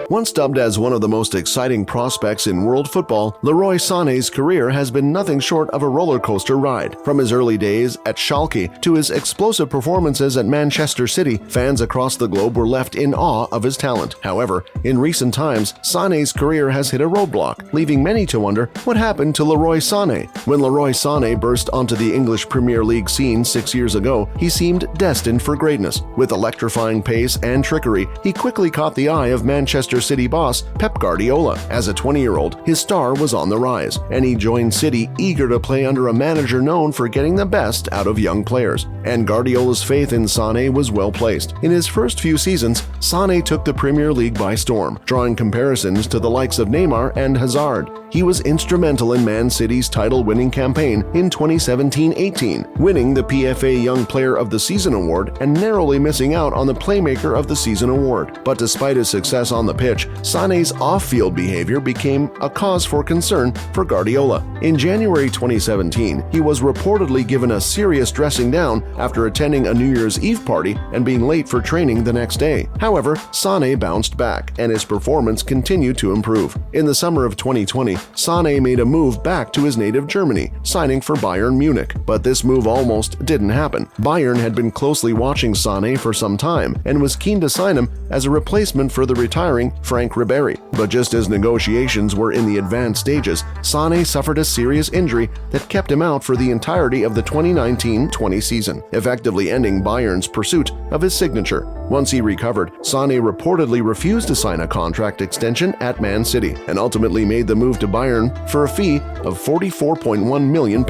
Once dubbed as one of the most exciting prospects in world football, Leroy Sané's career has been nothing short of a roller coaster ride. From his early days at Schalke to his explosive performances at Manchester City, fans across the globe were left in awe of his talent. However, in recent times, Sané's career has hit a roadblock, leaving many to wonder what happened to Leroy Sané. When Leroy Sané burst onto the English Premier League scene 6 years ago, he seemed destined for greatness. With electrifying pace and trickery, he quickly caught the eye of Manchester City boss Pep Guardiola. As a 20-year-old, his star was on the rise, and he joined City eager to play under a manager known for getting the best out of young players. And Guardiola's faith in Sané was well placed. In his first few seasons, Sané took the Premier League by storm, drawing comparisons to the likes of Neymar and Hazard. He was instrumental in Man City's title-winning campaign in 2017-18, winning the PFA Young Player of the Season award and narrowly missing out on the Playmaker of the Season award. But despite his success on the pitch, Sané's off-field behavior became a cause for concern for Guardiola. In January 2017, he was reportedly given a serious dressing down after attending a New Year's Eve party and being late for training the next day. However, Sané bounced back, and his performance continued to improve. In the summer of 2020, Sané made a move back to his native Germany, signing for Bayern Munich. But this move almost didn't happen. Bayern had been closely watching Sané for some time and was keen to sign him as a replacement for the retiring Frank Ribéry. But just as negotiations were in the advanced stages, Sané suffered a serious injury that kept him out for the entirety of the 2019-20 season, effectively ending Bayern's pursuit of his signature. Once he recovered, Sané reportedly refused to sign a contract extension at Man City and ultimately made the move to Bayern for a fee of £44.1 million.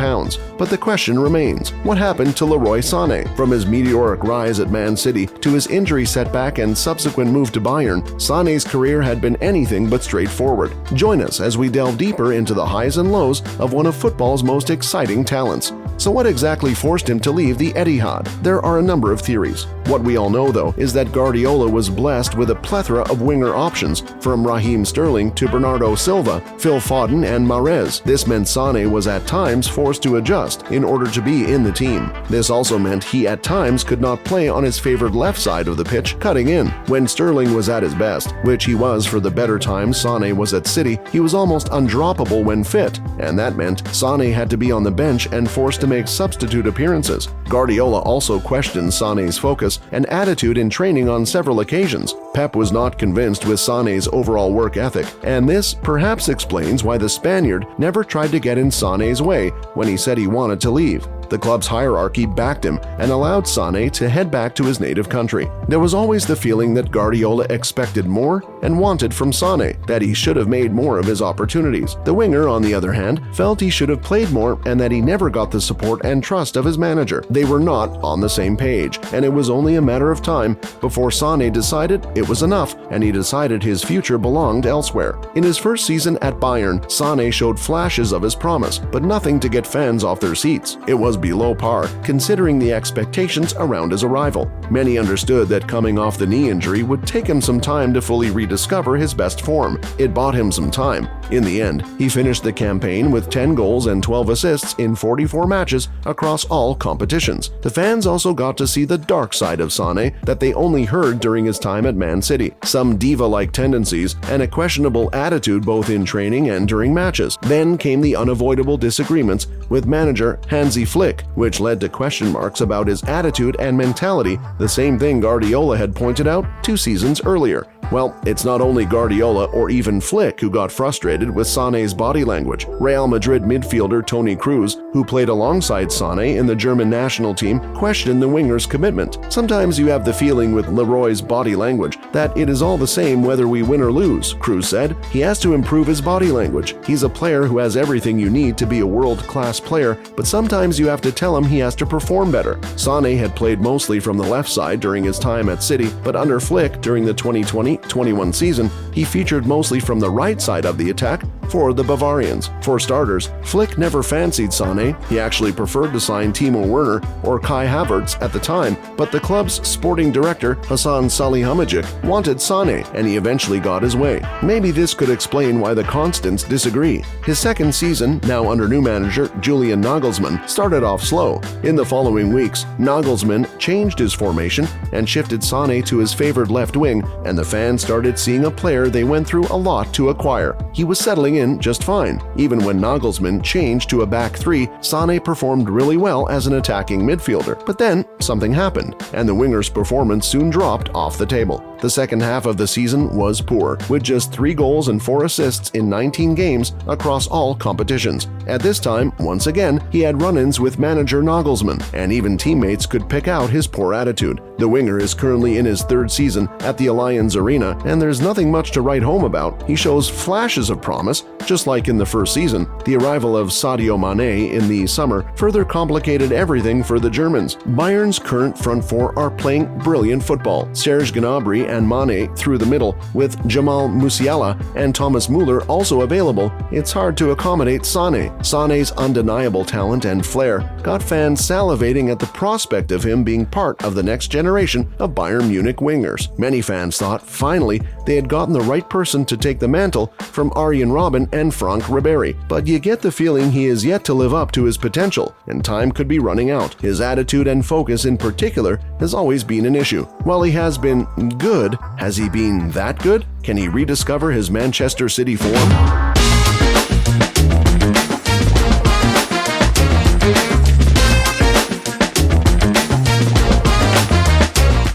But the question remains, what happened to Leroy Sané? From his meteoric rise at Man City to his injury setback and subsequent move to Bayern, Sané's career had been anything but straightforward. Join us as we delve deeper into the highs and lows of one of football's most exciting talents. So what exactly forced him to leave the Etihad? There are a number of theories. What we all know, though, is that Guardiola was blessed with a plethora of winger options, from Raheem Sterling to Bernardo Silva, Phil Foden and Mahrez. This meant Sané was at times forced to adjust in order to be in the team. This also meant he at times could not play on his favored left side of the pitch, cutting in. When Sterling was at his best, which he was for the better times Sané was at City, he was almost undroppable when fit, and that meant Sané had to be on the bench and forced to make substitute appearances. Guardiola also questioned Sané's focus and attitude in training on several occasions. Pep was not convinced with Sané's overall work ethic, and this perhaps explains why the Spaniard never tried to get in Sané's way when he said he wanted to leave. The club's hierarchy backed him and allowed Sané to head back to his native country. There was always the feeling that Guardiola expected more and wanted from Sané, that he should have made more of his opportunities. The winger, on the other hand, felt he should have played more and that he never got the support and trust of his manager. They were not on the same page, and it was only a matter of time before Sané decided it was enough, and he decided his future belonged elsewhere. In his first season at Bayern, Sané showed flashes of his promise, but nothing to get fans off their seats. It was below par, considering the expectations around his arrival. Many understood that coming off the knee injury would take him some time to fully rediscover his best form. It bought him some time. In the end, he finished the campaign with 10 goals and 12 assists in 44 matches across all competitions. The fans also got to see the dark side of Sané that they only heard during his time at Man City. Some diva-like tendencies and a questionable attitude both in training and during matches. Then came the unavoidable disagreements with manager Hansi Flick, which led to question marks about his attitude and mentality, the same thing Guardiola had pointed out 2 seasons earlier. Well, it's not only Guardiola or even Flick who got frustrated with Sané's body language. Real Madrid midfielder Toni Kroos, who played alongside Sané in the German national team, questioned the winger's commitment. Sometimes you have the feeling with Leroy's body language that it is all the same whether we win or lose, Kroos said. He has to improve his body language. He's a player who has everything you need to be a world-class player, but sometimes you have to tell him he has to perform better. Sané had played mostly from the left side during his time at City, but under Flick during the 2020-21 season, he featured mostly from the right side of the attack for the Bavarians. For starters, Flick never fancied Sané. He actually preferred to sign Timo Werner or Kai Havertz at the time, but the club's sporting director, Hasan Salihamidzic, wanted Sané, and he eventually got his way. Maybe this could explain why the constants disagree. His second season, now under new manager Julian Nagelsmann, started off slow. In the following weeks, Nagelsmann changed his formation and shifted Sané to his favored left wing, and the fans started seeing a player they went through a lot to acquire. He was settling in just fine. Even when Nagelsmann changed to a back three, Sané performed really well as an attacking midfielder. But then, something happened, and the winger's performance soon dropped off the table. The second half of the season was poor, with just 3 goals and 4 assists in 19 games across all competitions. At this time, once again, he had run-ins with manager Nagelsmann, and even teammates could pick out his poor attitude. The winger is currently in his 3rd season at the Allianz Arena, and there's nothing much to write home about. He shows flashes of promise, just like in the first season. The arrival of Sadio Mané in the summer further complicated everything for the Germans. Bayern's current front four are playing brilliant football. Serge Gnabry and Mané through the middle, with Jamal Musiala and Thomas Müller also available. It's hard to accommodate Sané. Sané's undeniable talent and flair got fans salivating at the prospect of him being part of the next generation of Bayern Munich wingers. Many fans thought, finally, they had gotten the right person to take the mantle from Arjen Robben and Frank Ribéry. But you get the feeling he is yet to live up to his potential, and time could be running out. His attitude and focus in particular has always been an issue. While he has been good, has he been that good? Can he rediscover his Manchester City form?